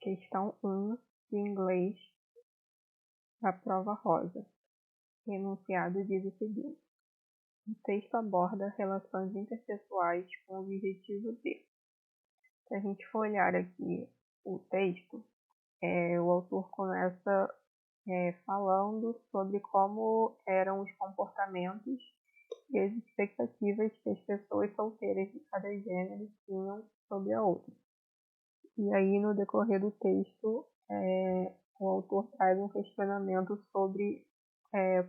Questão 1 de inglês da prova rosa. O enunciado diz o seguinte: o texto aborda relações interpessoais com o objetivo de. Se a gente for olhar aqui o texto, o autor começa falando sobre como eram os comportamentos e as expectativas que as pessoas solteiras de cada gênero tinham sobre a outra. E aí, no decorrer do texto, o autor traz um questionamento sobre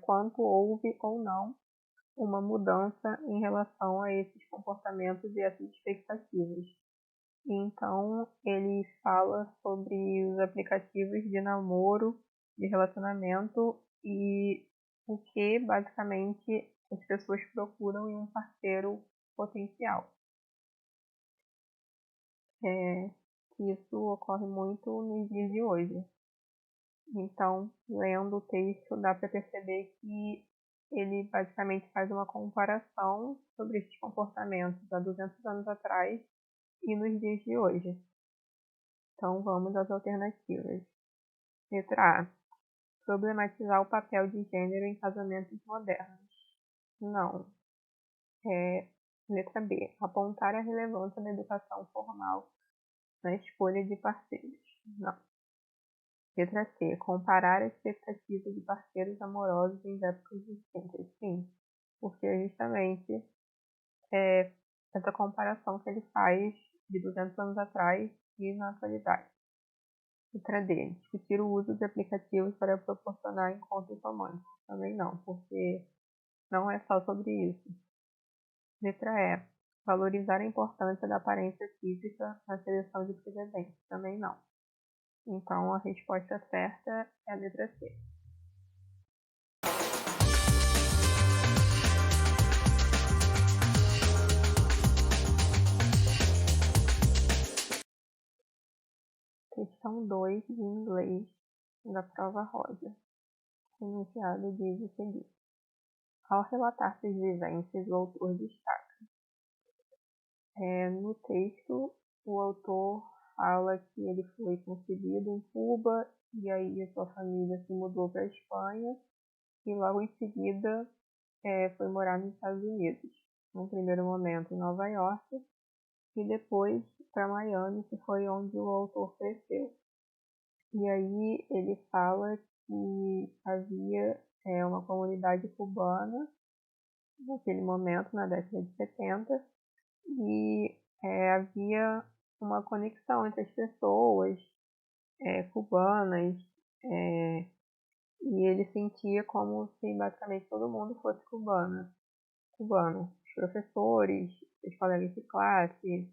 quanto houve ou não uma mudança em relação a esses comportamentos e essas expectativas. Então, ele fala sobre os aplicativos de namoro, de relacionamento e o que, basicamente, as pessoas procuram em um parceiro potencial. Isso ocorre muito nos dias de hoje. Então, lendo o texto, dá para perceber que ele basicamente faz uma comparação sobre esses comportamentos há 200 anos atrás e nos dias de hoje. Então, vamos às alternativas. Letra A. Problematizar o papel de gênero em casamentos modernos. Não. Letra B. Apontar a relevância da educação formal na escolha de parceiros. Não. Letra C. Comparar a expectativa de parceiros amorosos em épocas distintas. Sim, porque justamente essa comparação que ele faz de 200 anos atrás e na atualidade. Letra D. Discutir o uso de aplicativos para proporcionar encontros românticos. Também não, porque não é só sobre isso. Letra E. Valorizar a importância da aparência física na seleção de pretendentes. Também não. Então, a resposta certa é a letra C. Questão 2 de inglês da prova rosa. O enunciado diz o seguinte: ao relatar suas vivências, o autor destaca. No texto, o autor fala que ele foi concebido em Cuba e aí a sua família se mudou para a Espanha e logo em seguida foi morar nos Estados Unidos. No primeiro momento em Nova York e depois para Miami, que foi onde o autor cresceu. E aí ele fala que havia uma comunidade cubana naquele momento, na década de 70, e havia uma conexão entre as pessoas cubanas, e ele sentia como se basicamente todo mundo fosse cubano. Os professores, os colegas de classe,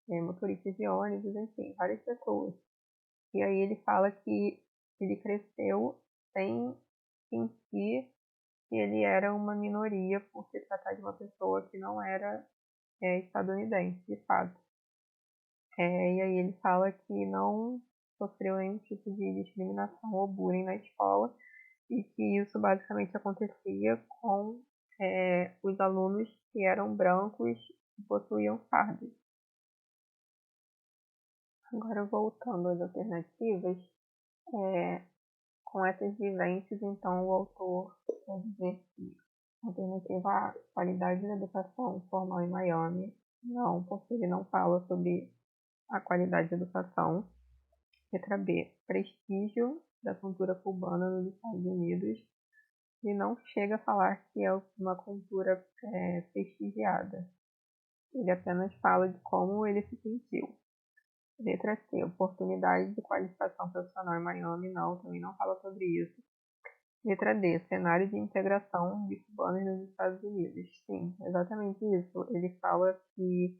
motoristas de ônibus, enfim, várias pessoas. E aí ele fala que ele cresceu sem sentir que ele era uma minoria por se tratar de uma pessoa que não era estadunidense, de fato. E aí ele fala que não sofreu nenhum tipo de discriminação ou bullying na escola e que isso basicamente acontecia com os alunos que eram brancos e possuíam fardas. Agora, voltando às alternativas, com essas vivências, então, o autor quer dizer que a alternativa A, qualidade da educação formal em Miami, não, porque ele não fala sobre a qualidade da educação. Letra B, prestígio da cultura cubana nos Estados Unidos, e não chega a falar que é uma cultura prestigiada. Ele apenas fala de como ele se sentiu. Letra C, oportunidade de qualificação profissional em Miami, não, também não fala sobre isso. Letra D, cenário de integração de cubanos nos Estados Unidos. Sim, exatamente isso. Ele fala que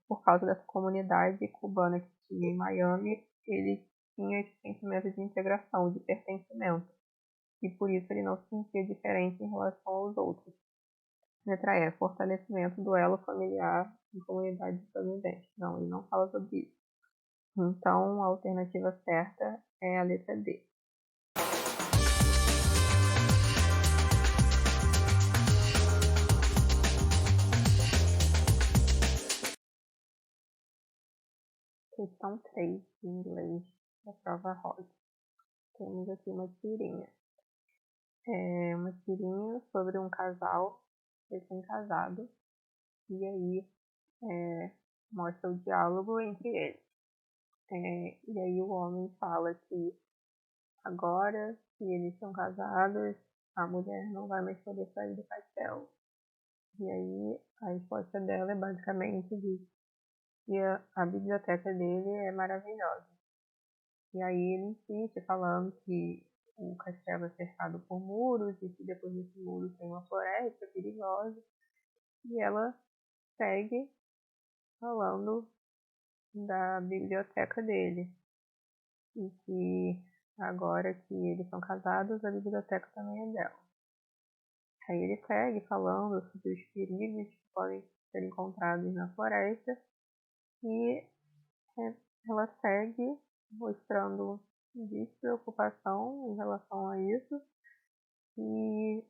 por causa dessa comunidade cubana que tinha em Miami, ele tinha esse sentimento de integração, de pertencimento. E por isso ele não se sentia diferente em relação aos outros. Letra E, fortalecimento do elo familiar em comunidade estadunidense. Não, ele não fala sobre isso. Então, a alternativa certa é a letra D. Questão 3 de inglês da prova rosa. Temos aqui uma tirinha. Uma tirinha sobre um casal recém-casado. E aí mostra o diálogo entre eles. E aí o homem fala que agora que eles estão casados, a mulher não vai mais poder sair do castelo. E aí a resposta dela é basicamente que a biblioteca dele é maravilhosa. E aí ele insiste falando que o castelo é cercado por muros e que depois desse muro tem uma floresta perigosa. E ela segue falando da biblioteca dele. E que agora que eles são casados, a biblioteca também é dela. Aí ele segue falando sobre os perigos que podem ser encontrados na floresta. E ela segue mostrando despreocupação em relação a isso e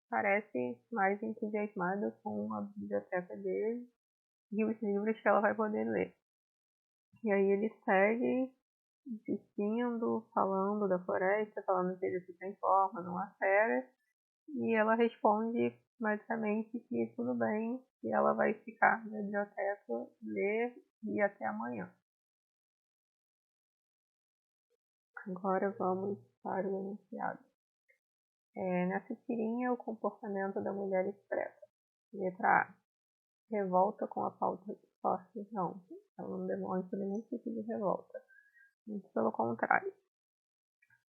parece mais entusiasmada com a biblioteca dele e os livros que ela vai poder ler. E aí ele segue insistindo, falando da floresta, falando que ele se transforma numa fera, e ela responde basicamente que tudo bem, que ela vai ficar na biblioteca, ler e até amanhã. Agora vamos para o enunciado. Nessa tirinha, o comportamento da mulher expressa. Letra A. Revolta com a falta de sorte. Não, ela não demonstra nenhum tipo de revolta. Muito pelo contrário.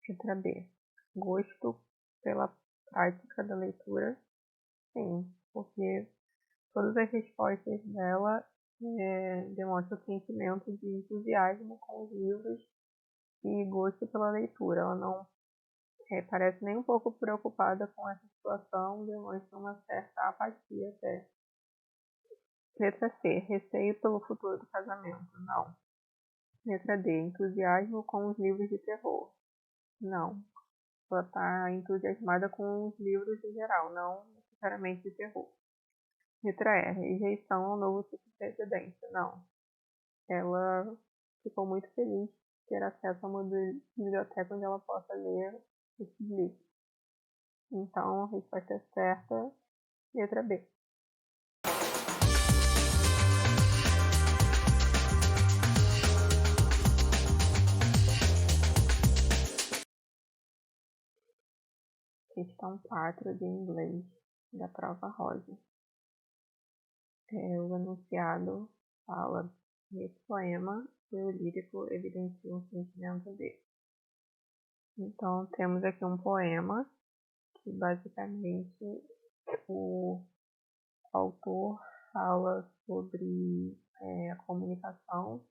Letra B. Gosto pela prática da leitura. Sim, porque todas as respostas dela demonstram o sentimento de entusiasmo com os livros e gosto pela leitura. Ela não parece nem um pouco preocupada com essa situação, demonstra uma certa apatia até. Letra C. Receio pelo futuro do casamento. Não. Letra D. Entusiasmo com os livros de terror. Não. Ela está entusiasmada com os livros em geral, não necessariamente de terror. Letra E. Rejeição ao novo tipo de residência. Não. Ela ficou muito feliz de ter acesso a uma biblioteca onde ela possa ler esses livros. Então, a resposta certa, letra B. Questão 4 de inglês da prova rosa. O enunciado fala: nesse poema, o eu lírico evidencia um sentimento dele. Então, temos aqui um poema que basicamente o autor fala sobre a comunicação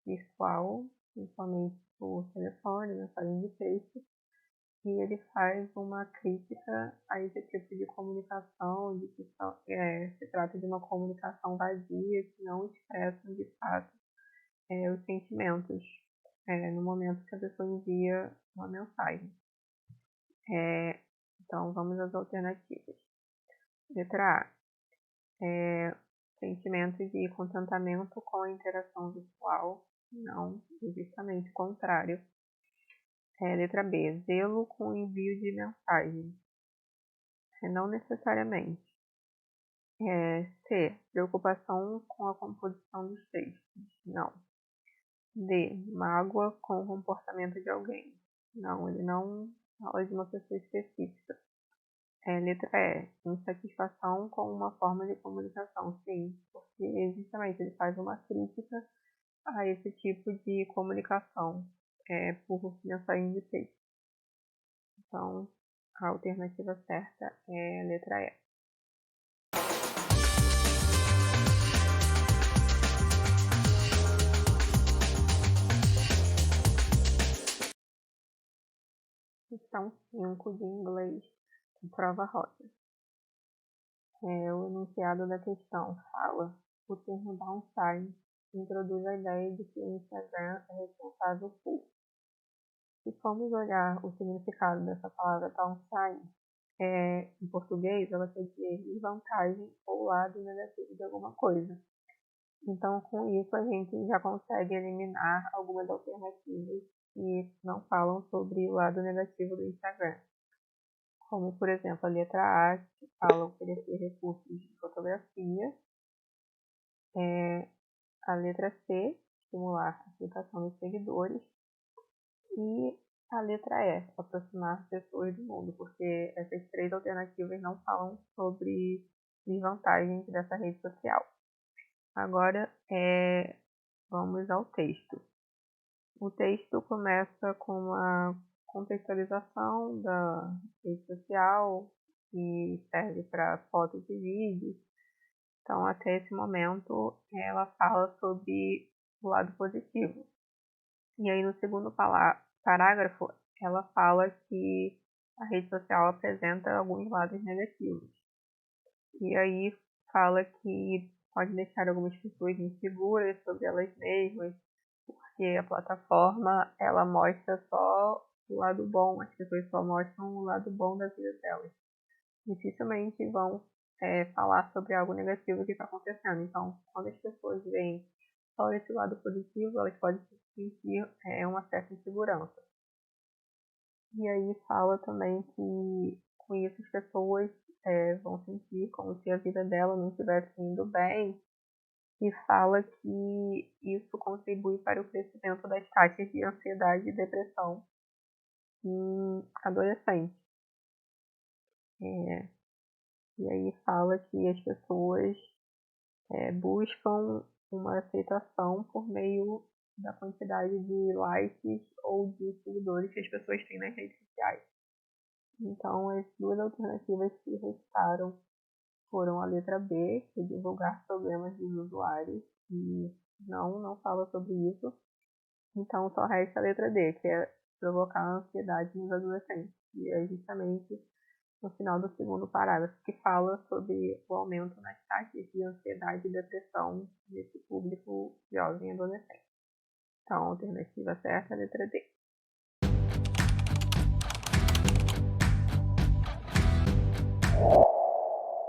virtual, principalmente por telefone, mensagem de texto, e ele faz uma crítica a esse tipo de comunicação, de que se trata de uma comunicação vazia, que não expressa de fato os sentimentos no momento que a pessoa envia uma mensagem. Então, vamos às alternativas. Letra A. Sentimento de contentamento com a interação virtual. Não, é justamente o contrário. Letra B. Zelo com o envio de mensagem. Não necessariamente. C. Preocupação com a composição dos textos. Não. D. Mágoa com o comportamento de alguém. Não, ele não fala de uma pessoa específica. Letra E. Insatisfação com uma forma de comunicação. Sim, porque justamente ele faz uma crítica a esse tipo de comunicação por mensagem de texto. Então, a alternativa certa é a letra E. Questão 5 de inglês, prova rosa. O enunciado da questão fala: o termo downside introduz a ideia de que o Instagram é responsável por. Se formos olhar o significado dessa palavra downside, em português ela quer dizer desvantagem ou lado negativo de alguma coisa. Então, com isso, a gente já consegue eliminar algumas alternativas que não falam sobre o lado negativo do Instagram. Como, por exemplo, a letra A, que fala oferecer recursos de fotografia. A letra C, estimular a aceitação dos seguidores. E a letra E, aproximar pessoas do mundo, porque essas três alternativas não falam sobre desvantagens dessa rede social. Agora, vamos ao texto. O texto começa com uma contextualização da rede social, que serve para fotos e vídeos. Então, até esse momento, ela fala sobre o lado positivo. E aí, no segundo parágrafo, ela fala que a rede social apresenta alguns lados negativos. E aí, fala que pode deixar algumas pessoas inseguras sobre elas mesmas, porque a plataforma, ela mostra só o lado bom, as pessoas só mostram o lado bom da vida delas. Dificilmente vão falar sobre algo negativo que está acontecendo. Então, quando as pessoas veem só esse lado positivo, elas podem sentir uma certa insegurança. E aí fala também que com isso as pessoas vão sentir como se a vida dela não estivesse indo bem, e fala que isso contribui para o crescimento das taxas de ansiedade e depressão em adolescentes. E aí fala que as pessoas buscam uma aceitação por meio da quantidade de likes ou de seguidores que as pessoas têm nas redes sociais. Então, as duas alternativas que restaram foram a letra B, que é divulgar problemas dos usuários, e não fala sobre isso. Então, só resta a letra D, que é provocar ansiedade nos adolescentes. E é justamente no final do segundo parágrafo, que fala sobre o aumento nas taxas de ansiedade e depressão nesse público jovem e adolescente. Então, a alternativa certa é a letra D.